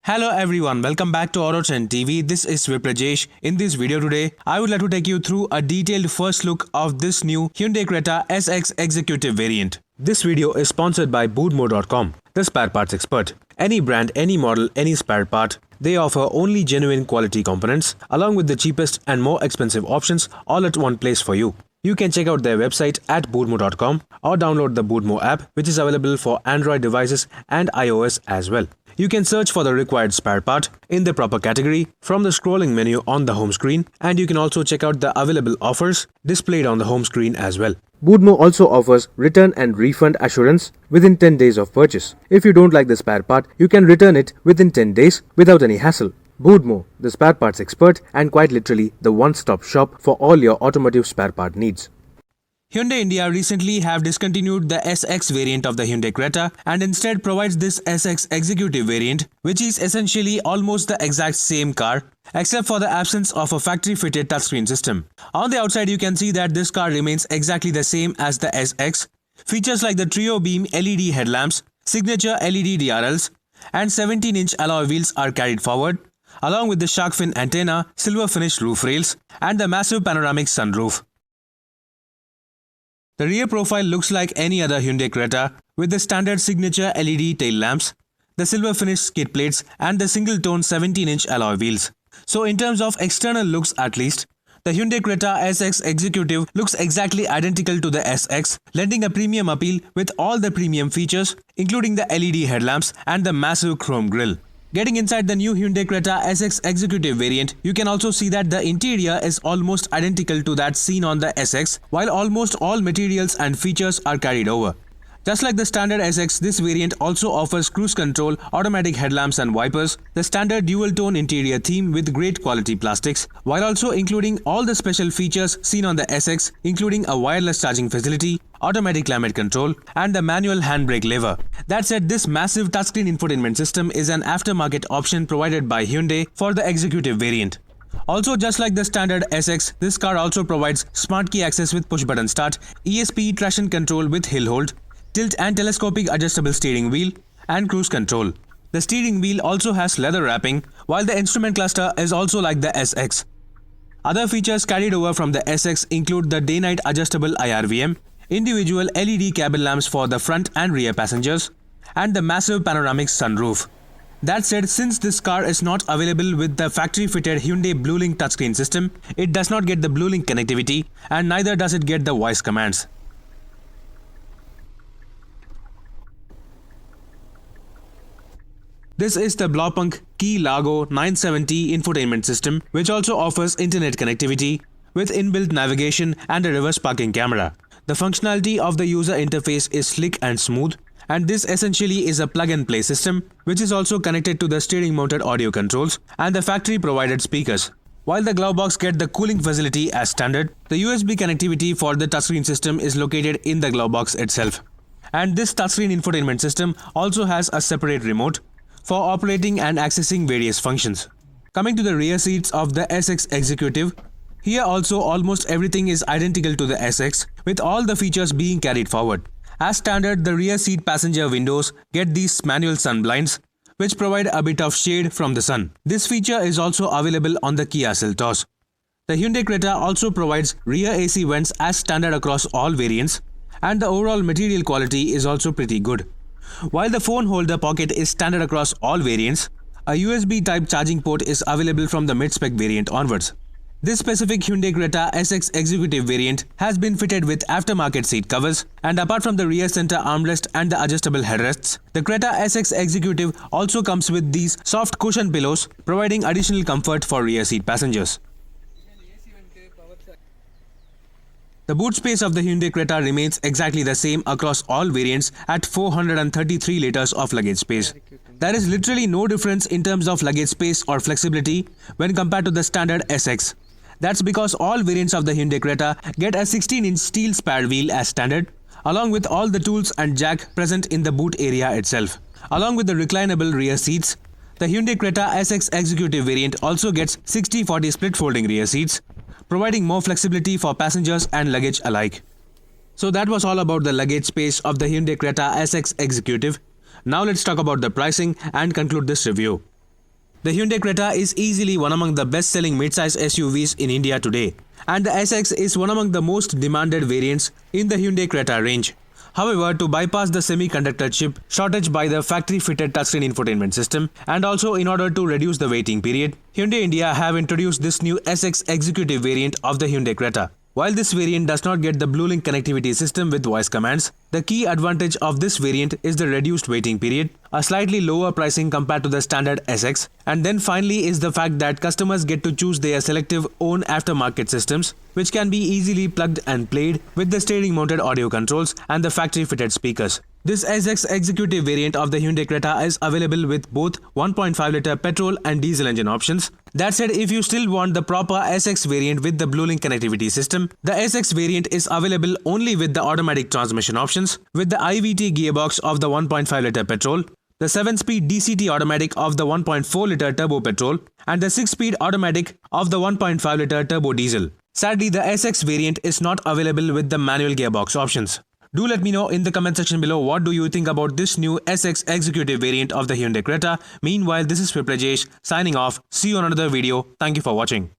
Hello everyone, welcome back to AutoTrend TV. This is Viprajesh. In this video today, I would like to take you through a detailed first look of this new Hyundai Creta SX Executive variant. This video is sponsored by Boodmo.com, the spare parts expert. Any brand, any model, any spare part, they offer only genuine quality components along with the cheapest and more expensive options all at one place for you. You can check out their website at Boodmo.com or download the Boodmo app, which is available for Android devices and iOS as well. You can search for the required spare part in the proper category from the scrolling menu on the home screen, and you can also check out the available offers displayed on the home screen as well. Boodmo also offers return and refund assurance within 10 days of purchase. If you don't like the spare part, you can return it within 10 days without any hassle. Boodmo, the spare parts expert and quite literally the one-stop shop for all your automotive spare part needs. Hyundai India recently have discontinued the SX variant of the Hyundai Creta and instead provides this SX Executive variant, which is essentially almost the exact same car except for the absence of a factory-fitted touchscreen system. On the outside, you can see that this car remains exactly the same as the SX. Features like the Trio Beam LED headlamps, signature LED DRLs, and 17-inch alloy wheels are carried forward, along with the shark fin antenna, silver finished roof rails, and the massive panoramic sunroof. The rear profile looks like any other Hyundai Creta with the standard signature LED tail lamps, the silver finished skid plates, and the single-tone 17-inch alloy wheels. So in terms of external looks at least, the Hyundai Creta SX Executive looks exactly identical to the SX, lending a premium appeal with all the premium features, including the LED headlamps and the massive chrome grille. Getting inside the new Hyundai Creta SX Executive variant, you can also see that the interior is almost identical to that seen on the SX, while almost all materials and features are carried over. Just like the standard SX, this variant also offers cruise control, automatic headlamps and wipers, the standard dual-tone interior theme with great quality plastics, while also including all the special features seen on the SX, including a wireless charging facility, automatic climate control, and the manual handbrake lever. That said, this massive touchscreen infotainment system is an aftermarket option provided by Hyundai for the executive variant. Also, just like the standard SX, this car also provides smart key access with push-button start, ESP traction control with hill hold, tilt and telescopic adjustable steering wheel, and cruise control. The steering wheel also has leather wrapping, while the instrument cluster is also like the SX. Other features carried over from the SX include the day-night adjustable IRVM, individual LED cabin lamps for the front and rear passengers, and the massive panoramic sunroof. That said, since this car is not available with the factory-fitted Hyundai BlueLink touchscreen system, it does not get the BlueLink connectivity, and neither does it get the voice commands. This is the Blaupunk Key Largo 970 infotainment system, which also offers internet connectivity with inbuilt navigation and a reverse parking camera. The functionality of the user interface is slick and smooth, and this essentially is a plug-and-play system, which is also connected to the steering-mounted audio controls and the factory-provided speakers. While the glove box gets the cooling facility as standard, the USB connectivity for the touchscreen system is located in the glove box itself. And this touchscreen infotainment system also has a separate remote for operating and accessing various functions. Coming to the rear seats of the SX Executive, here also almost everything is identical to the SX, with all the features being carried forward. As standard, the rear seat passenger windows get these manual sun blinds, which provide a bit of shade from the sun. This feature is also available on the Kia Seltos. The Hyundai Creta also provides rear AC vents as standard across all variants, and the overall material quality is also pretty good. While the phone holder pocket is standard across all variants, a USB type charging port is available from the mid-spec variant onwards. This specific Hyundai Creta SX Executive variant has been fitted with aftermarket seat covers, and apart from the rear center armrest and the adjustable headrests, the Creta SX Executive also comes with these soft cushion pillows, providing additional comfort for rear seat passengers. The boot space of the Hyundai Creta remains exactly the same across all variants at 433 liters of luggage space. There is literally no difference in terms of luggage space or flexibility when compared to the standard SX. That's because all variants of the Hyundai Creta get a 16-inch steel spare wheel as standard, along with all the tools and jack present in the boot area itself. Along with the reclinable rear seats, the Hyundai Creta SX Executive variant also gets 60-40 split folding rear seats, providing more flexibility for passengers and luggage alike. So that was all about the luggage space of the Hyundai Creta SX Executive. Now let's talk about the pricing and conclude this review. The Hyundai Creta is easily one among the best-selling midsize SUVs in India today, and the SX is one among the most demanded variants in the Hyundai Creta range. However, to bypass the semiconductor chip shortage by the factory-fitted touchscreen infotainment system, and also in order to reduce the waiting period, Hyundai India have introduced this new SX executive variant of the Hyundai Creta. While this variant does not get the BlueLink connectivity system with voice commands, the key advantage of this variant is the reduced waiting period, a slightly lower pricing compared to the standard SX, and then finally is the fact that customers get to choose their selective own aftermarket systems, which can be easily plugged and played with the steering mounted audio controls and the factory fitted speakers. This SX executive variant of the Hyundai Creta is available with both 1.5-litre petrol and diesel engine options. That said, if you still want the proper SX variant with the BlueLink connectivity system, the SX variant is available only with the automatic transmission options, with the IVT gearbox of the 1.5-litre petrol, the 7-speed DCT automatic of the 1.4-litre turbo petrol, and the 6-speed automatic of the 1.5-litre turbo diesel. Sadly, the SX variant is not available with the manual gearbox options. Do let me know in the comment section below what do you think about this new SX executive variant of the Hyundai Creta. Meanwhile, this is Viprajesh signing off. See you on another video. Thank you for watching.